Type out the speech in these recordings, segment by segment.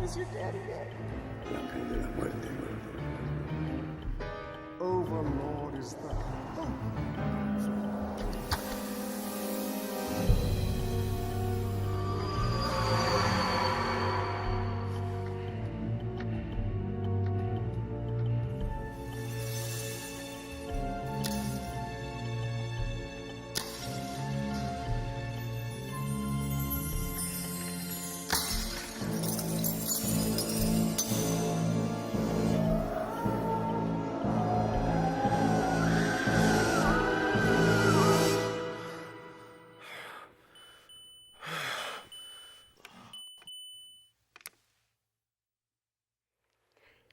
Is your daddy dead? Overlord is the...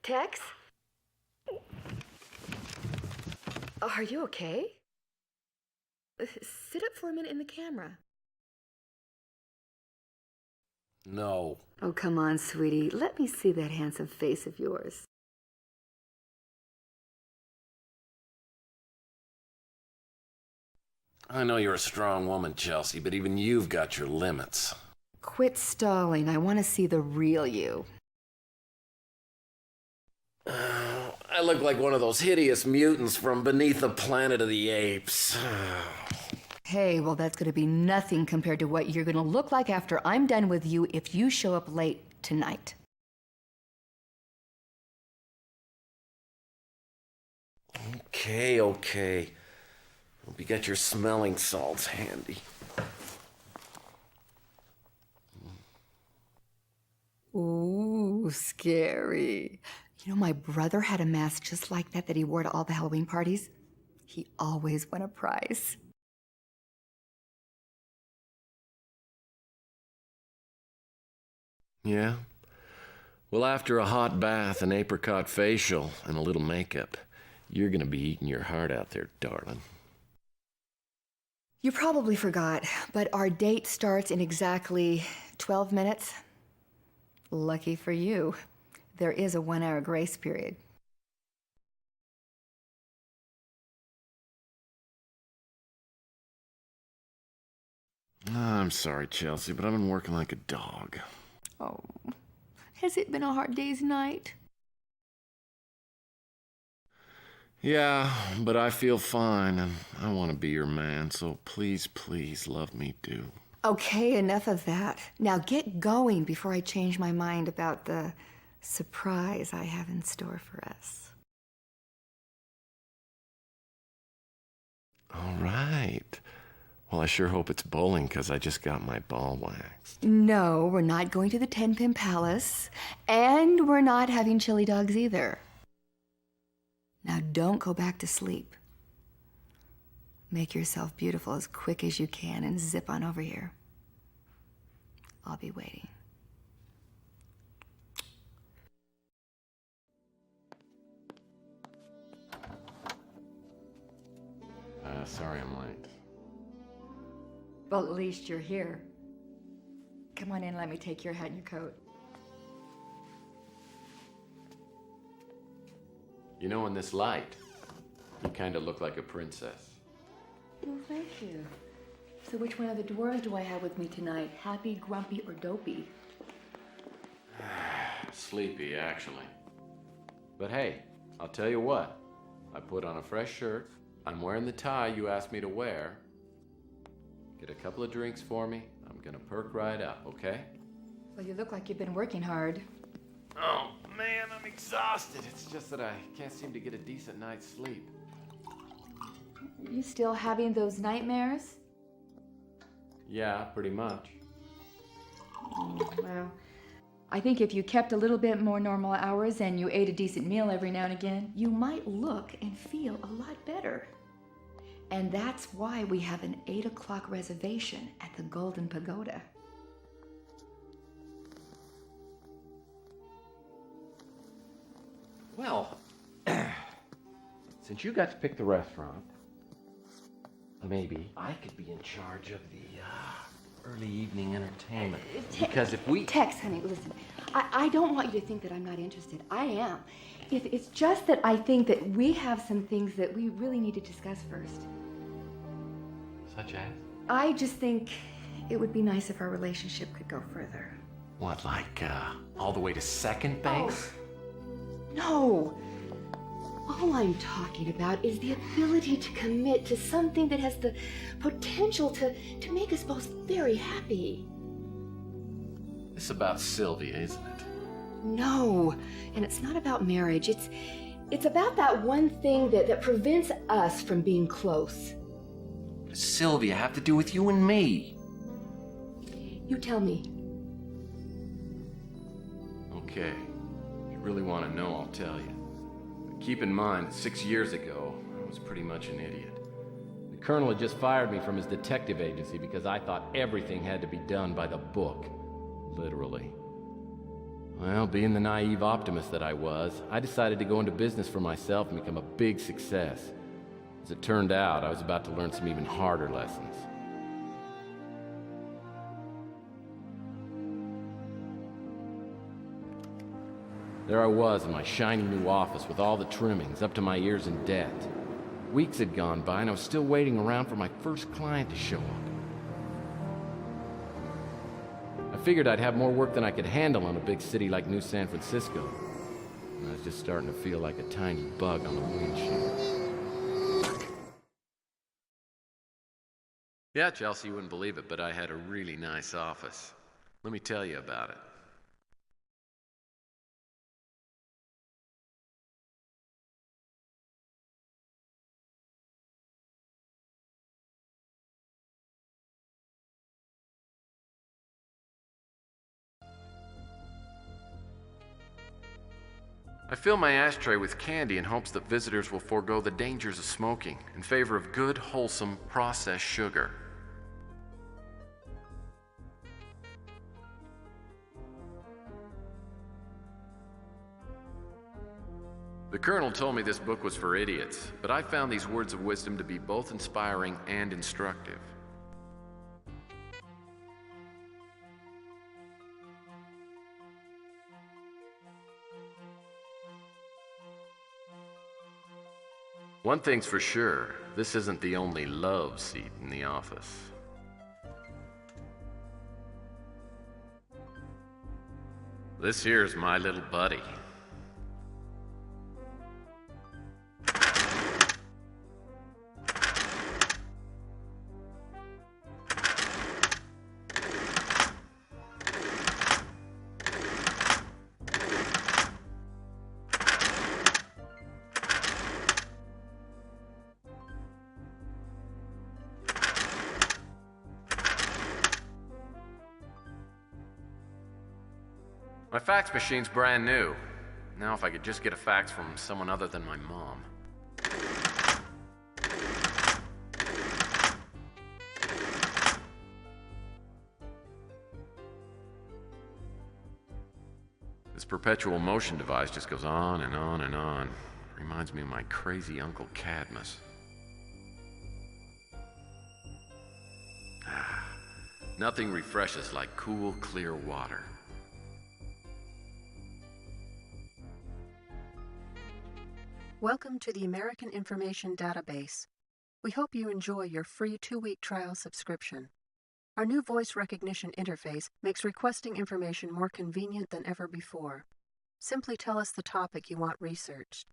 Tex? Are you okay? Sit up for a minute in the camera. No. Oh, come on, sweetie. Let me see that handsome face of yours. I know you're a strong woman, Chelsea, but even you've got your limits. Quit stalling. I want to see the real you. I look like one of those hideous mutants from beneath the Planet of the Apes. Hey, well, that's going to be nothing compared to what you're going to look like after I'm done with you if you show up late tonight. Okay. Hope you got your smelling salts handy. Ooh, scary. You know, my brother had a mask just like that he wore to all the Halloween parties. He always won a prize. Yeah? Well, after a hot bath, an apricot facial, and a little makeup, you're gonna be eating your heart out there, darling. You probably forgot, but our date starts in exactly 12 minutes. Lucky for you, there is a 1-hour grace period. I'm sorry, Chelsea, but I've been working like a dog. Oh, has it been a hard day's night? Yeah, but I feel fine, and I want to be your man, so please love me too. Okay, enough of that. Now get going before I change my mind about the surprise I have in store for us. All right. Well, I sure hope it's bowling, because I just got my ball waxed. No, we're not going to the 10-Pin Palace, and we're not having chili dogs either. Now don't go back to sleep. Make yourself beautiful as quick as you can and zip on over here. I'll be waiting. Sorry I'm late. Well, at least you're here. Come on in, let me take your hat and your coat. You know, in this light, you kind of look like a princess. Well, thank you. So which one of the dwarves do I have with me tonight? Happy, grumpy, or dopey? Sleepy, actually. But hey, I'll tell you what. I put on a fresh shirt. I'm wearing the tie you asked me to wear. Get a couple of drinks for me. I'm gonna perk right up, okay? Well, you look like you've been working hard. Oh, man, I'm exhausted. It's just that I can't seem to get a decent night's sleep. You still having those nightmares? Yeah, pretty much. Well, I think if you kept a little bit more normal hours and you ate a decent meal every now and again, you might look and feel a lot better. And that's why we have an 8 o'clock reservation at the Golden Pagoda. Well, since you got to pick the restaurant, maybe I could be in charge of the early evening entertainment. Because if we... Tex, honey, listen. I don't want you to think that I'm not interested. I am. It's just that I think that we have some things that we really need to discuss first. Such as? I just think it would be nice if our relationship could go further. What, like, all the way to second base? No. All I'm talking about is the ability to commit to something that has the potential to make us both very happy. It's about Sylvia, isn't it? No, and it's not about marriage. It's about that one thing that prevents us from being close. What does Sylvia have to do with you and me? You tell me. Okay. If you really want to know, I'll tell you. But keep in mind, 6 years ago, I was pretty much an idiot. The colonel had just fired me from his detective agency because I thought everything had to be done by the book. Literally. Well, being the naive optimist that I was, I decided to go into business for myself and become a big success. As it turned out, I was about to learn some even harder lessons. There I was in my shiny new office with all the trimmings up to my ears in debt. Weeks had gone by and I was still waiting around for my first client to show up. I figured I'd have more work than I could handle in a big city like New San Francisco. And I was just starting to feel like a tiny bug on the windshield. Yeah, Chelsea, you wouldn't believe it, but I had a really nice office. Let me tell you about it. I fill my ashtray with candy in hopes that visitors will forego the dangers of smoking in favor of good, wholesome, processed sugar. The colonel told me this book was for idiots, but I found these words of wisdom to be both inspiring and instructive. One thing's for sure, this isn't the only love seat in the office. This here's my little buddy. My fax machine's brand new. Now if I could just get a fax from someone other than my mom. This perpetual motion device just goes on and on and on. Reminds me of my crazy Uncle Cadmus. Nothing refreshes like cool, clear water. Welcome to the American Information Database. We hope you enjoy your free 2-week trial subscription. Our new voice recognition interface makes requesting information more convenient than ever before. Simply tell us the topic you want researched.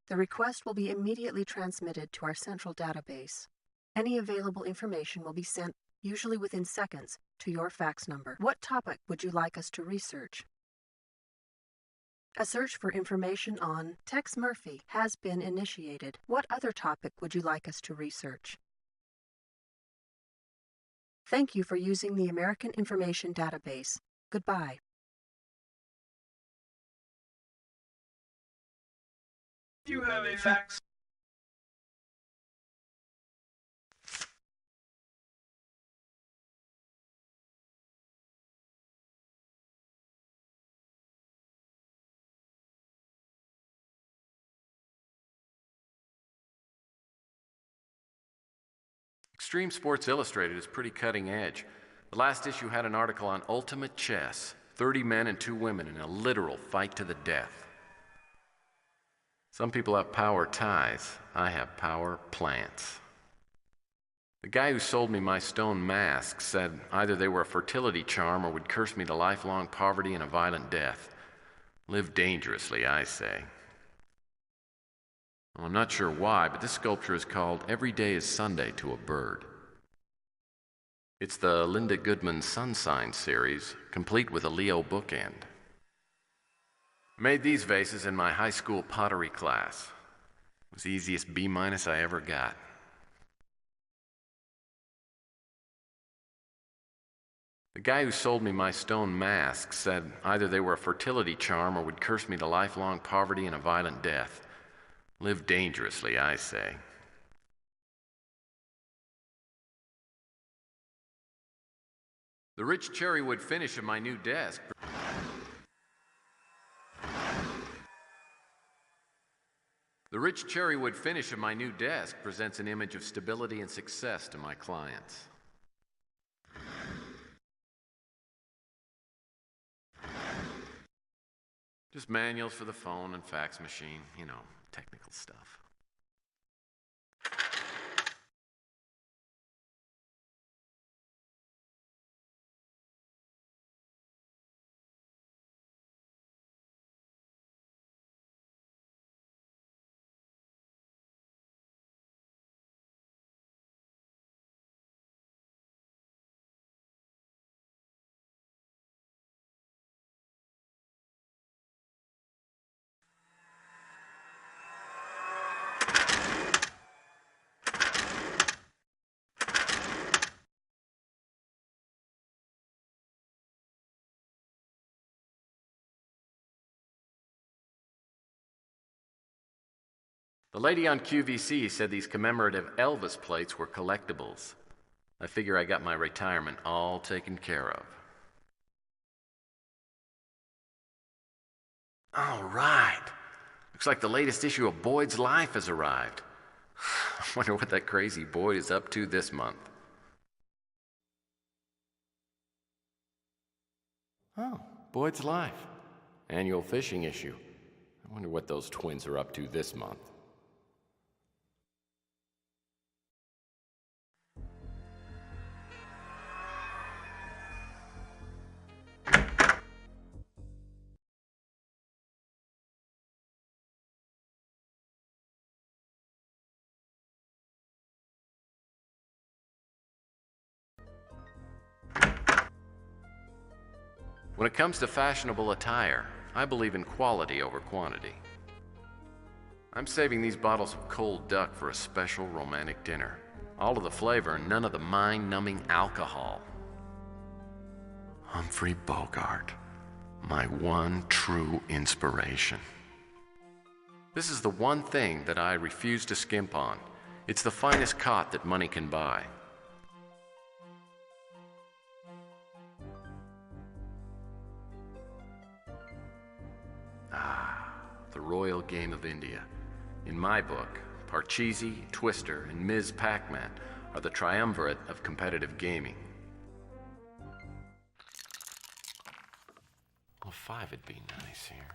The request will be immediately transmitted to our central database. Any available information will be sent, usually within seconds, to your fax number. What topic would you like us to research? A search for information on Tex Murphy has been initiated. What other topic would you like us to research? Thank you for using the American Information Database. Goodbye. You have a fax. Extreme Sports Illustrated is pretty cutting edge. The last issue had an article on ultimate chess, 30 men and 2 women in a literal fight to the death. Some people have power ties. I have power plants. The guy who sold me my stone masks said either they were a fertility charm or would curse me to lifelong poverty and a violent death. Live dangerously, I say. Well, I'm not sure why, but this sculpture is called Every Day is Sunday to a Bird. It's the Linda Goodman Sun Sign series, complete with a Leo bookend. I made these vases in my high school pottery class. It was the easiest B- I ever got. The guy who sold me my stone masks said either they were a fertility charm or would curse me to lifelong poverty and a violent death. Live dangerously, I say. The rich cherrywood finish of my new desk. The rich cherrywood finish of my new desk presents an image of stability and success to my clients. Just manuals for the phone and fax machine, technical stuff. The lady on QVC said these commemorative Elvis plates were collectibles. I figure I got my retirement all taken care of. All right. Looks like the latest issue of Boyd's Life has arrived. I wonder what that crazy Boyd is up to this month. Oh, Boyd's Life. Annual fishing issue. I wonder what those twins are up to this month. When it comes to fashionable attire, I believe in quality over quantity. I'm saving these bottles of cold duck for a special romantic dinner. All of the flavor and none of the mind-numbing alcohol. Humphrey Bogart, my one true inspiration. This is the one thing that I refuse to skimp on. It's the finest cot that money can buy. The Royal Game of India. In my book, Parcheesi, Twister, and Ms. Pac-Man are the triumvirate of competitive gaming. Well, 5 would be nice here.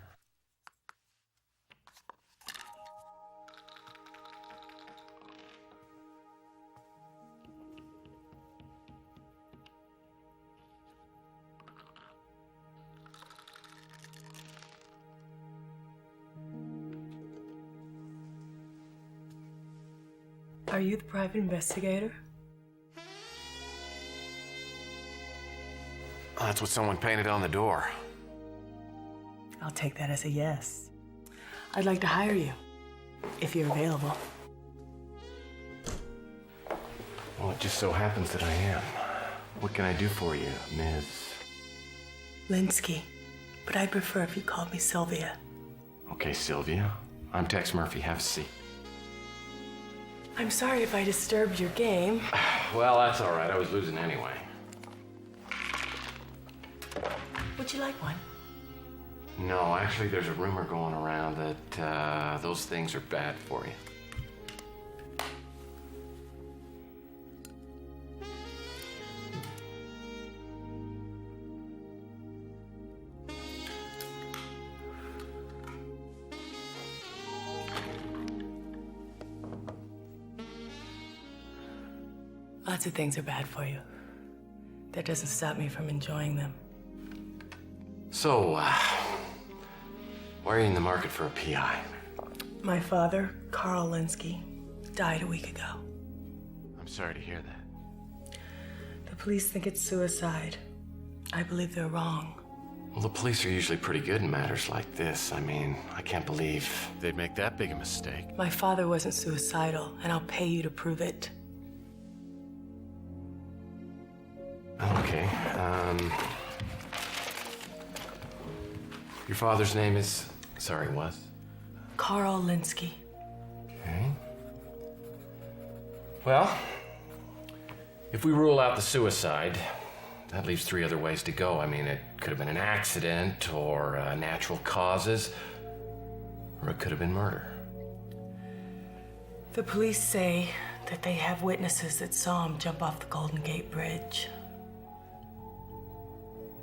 Are you the private investigator? Oh, that's what someone painted on the door. I'll take that as a yes. I'd like to hire you, if you're available. Well, it just so happens that I am. What can I do for you, Ms. Linsky, but I'd prefer if you called me Sylvia. Okay, Sylvia. I'm Tex Murphy. Have a seat. I'm sorry if I disturbed your game. Well, that's all right. I was losing anyway. Would you like one? No, actually, there's a rumor going around that those things are bad for you. Lots of things are bad for you. That doesn't stop me from enjoying them. So, why are you in the market for a PI? My father, Carl Linsky, died a week ago. I'm sorry to hear that. The police think it's suicide. I believe they're wrong. Well, the police are usually pretty good in matters like this. I mean, I can't believe they'd make that big a mistake. My father wasn't suicidal, and I'll pay you to prove it. Okay, your father's name is... Sorry, was? Carl Linsky. Okay. Well, if we rule out the suicide, that leaves 3 other ways to go. I mean, it could have been an accident, or natural causes, or it could have been murder. The police say that they have witnesses that saw him jump off the Golden Gate Bridge.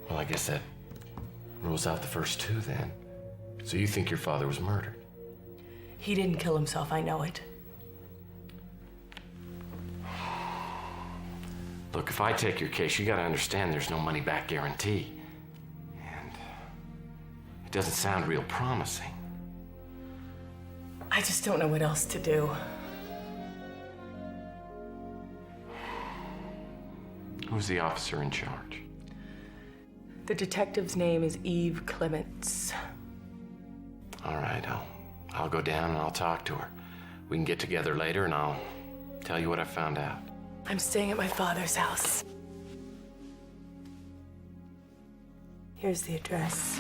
Well, I guess that rules out the first 2 then. So you think your father was murdered? He didn't kill himself, I know it. Look, if I take your case, you gotta understand there's no money-back guarantee. And it doesn't sound real promising. I just don't know what else to do. Who's the officer in charge? The detective's name is Eve Clements. All right, I'll go down and I'll talk to her. We can get together later and I'll tell you what I found out. I'm staying at my father's house. Here's the address.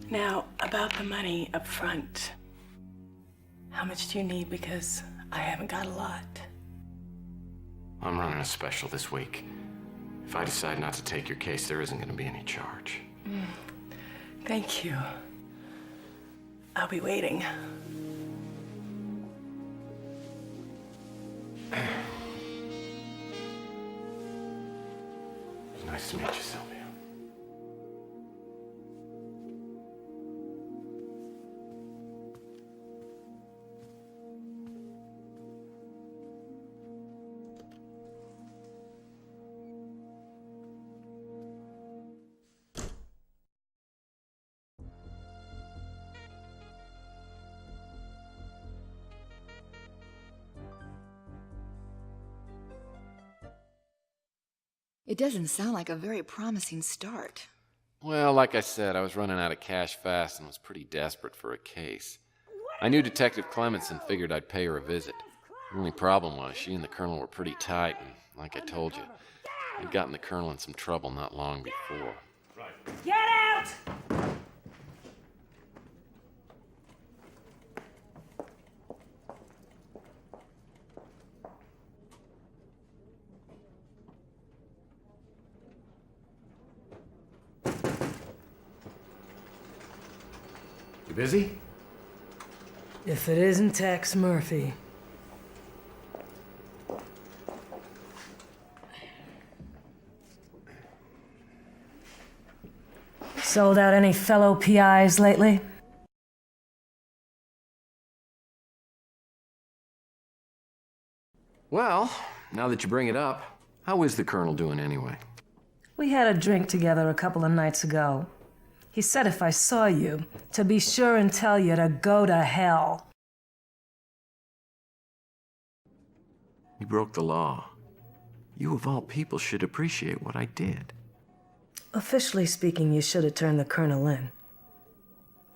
Now, about the money up front. How much do you need? Because I haven't got a lot. I'm running a special this week. If I decide not to take your case, there isn't going to be any charge. Thank you. I'll be waiting. It's nice to meet you, Sylvia. It doesn't sound like a very promising start. Well, like I said, I was running out of cash fast and was pretty desperate for a case. I knew Detective Clements and figured I'd pay her a visit. The only problem was she and the Colonel were pretty tight, and like I told you, I'd gotten the Colonel in some trouble not long before. Get out! You busy? If it isn't Tex Murphy. Sold out any fellow PIs lately? Well, now that you bring it up, how is the Colonel doing anyway? We had a drink together a couple of nights ago. He said if I saw you, to be sure and tell you to go to hell. You broke the law. You of all people should appreciate what I did. Officially speaking, you should have turned the Colonel in.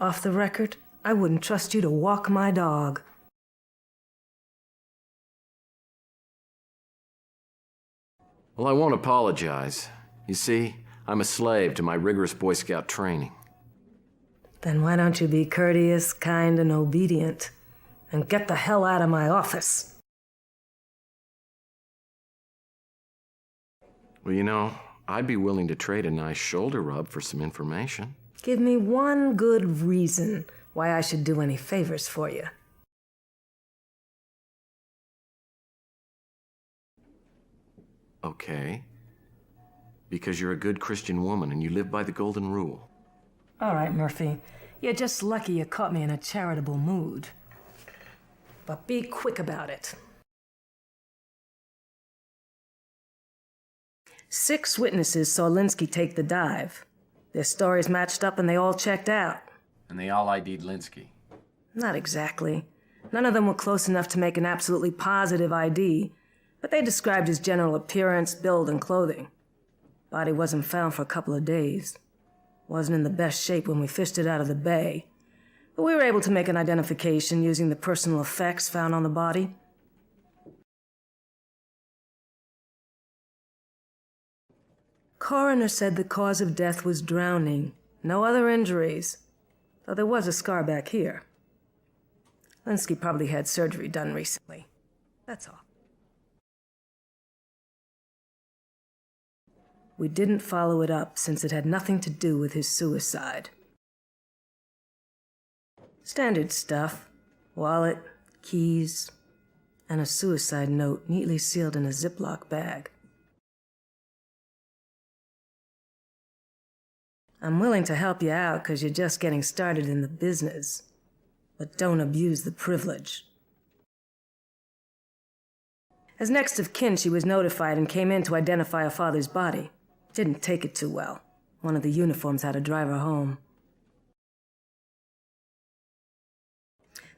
Off the record, I wouldn't trust you to walk my dog. Well, I won't apologize. You see, I'm a slave to my rigorous Boy Scout training. Then why don't you be courteous, kind, and obedient, and get the hell out of my office? Well, you know, I'd be willing to trade a nice shoulder rub for some information. Give me one good reason why I should do any favors for you. Okay. Because you're a good Christian woman and you live by the golden rule. All right, Murphy. You're just lucky you caught me in a charitable mood. but be quick about it. 6 witnesses saw Linsky take the dive. Their stories matched up and they all checked out. And they all ID'd Linsky. Not exactly. None of them were close enough to make an absolutely positive ID, but they described his general appearance, build, and clothing. Body wasn't found for a couple of days. Wasn't in the best shape when we fished it out of the bay, but we were able to make an identification using the personal effects found on the body. Coroner said the cause of death was drowning. No other injuries, though there was a scar back here. Linsky probably had surgery done recently. That's all. We didn't follow it up since it had nothing to do with his suicide. Standard stuff. Wallet, keys, and a suicide note neatly sealed in a Ziploc bag. I'm willing to help you out because you're just getting started in the business. But don't abuse the privilege. As next of kin, she was notified and came in to identify her father's body. Didn't take it too well. One of the uniforms had to drive her home.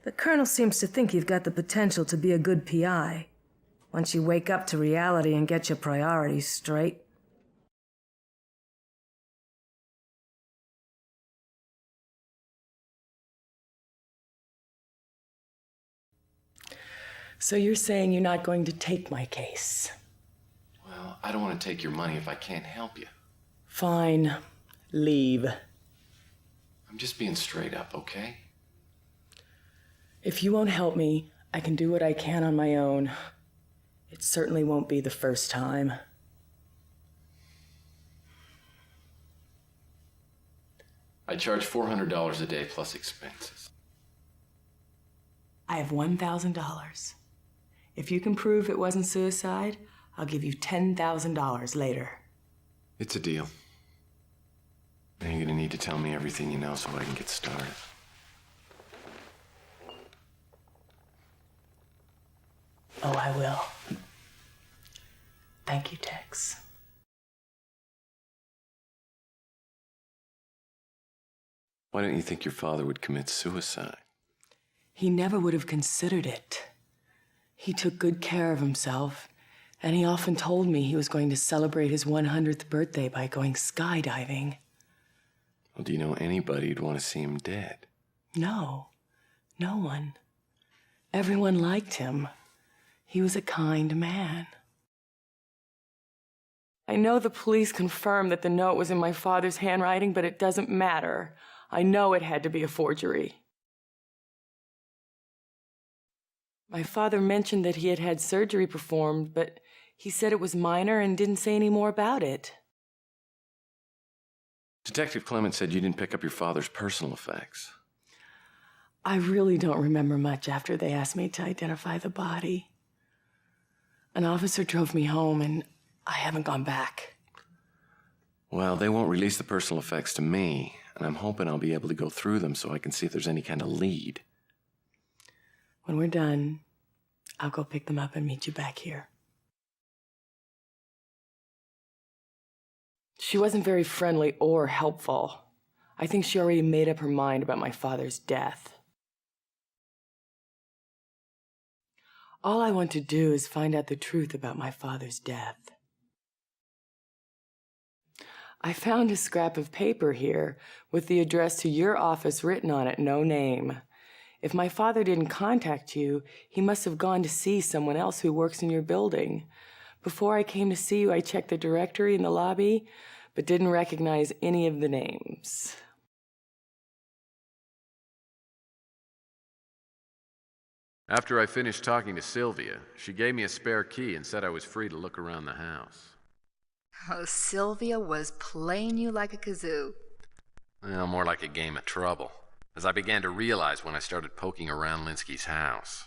The Colonel seems to think you've got the potential to be a good PI, once you wake up to reality and get your priorities straight. So you're saying you're not going to take my case? Well, I don't want to take your money if I can't help you. Fine. Leave. I'm just being straight up, okay? If you won't help me, I can do what I can on my own. It certainly won't be the first time. I charge $400 a day plus expenses. I have $1,000. If you can prove it wasn't suicide, I'll give you $10,000 later. It's a deal. Now you're gonna need to tell me everything you know so I can get started. Oh, I will. Thank you, Tex. Why don't you think your father would commit suicide? He never would have considered it. He took good care of himself, and he often told me he was going to celebrate his 100th birthday by going skydiving. Well, do you know anybody who'd want to see him dead? No, no one. Everyone liked him. He was a kind man. I know the police confirmed that the note was in my father's handwriting, but it doesn't matter. I know it had to be a forgery. My father mentioned that he had had surgery performed, but he said it was minor and didn't say any more about it. Detective Clement said you didn't pick up your father's personal effects. I really don't remember much after they asked me to identify the body. An officer drove me home, and I haven't gone back. Well, they won't release the personal effects to me, and I'm hoping I'll be able to go through them so I can see if there's any kind of lead. When we're done, I'll go pick them up and meet you back here. She wasn't very friendly or helpful. I think she already made up her mind about my father's death. All I want to do is find out the truth about my father's death. I found a scrap of paper here with the address to your office written on it, no name. If my father didn't contact you, he must have gone to see someone else who works in your building. Before I came to see you, I checked the directory in the lobby, but didn't recognize any of the names. After I finished talking to Sylvia, she gave me a spare key and said I was free to look around the house. Oh, Sylvia was playing you like a kazoo. Well, more like a game of trouble, as I began to realize when I started poking around Linsky's house.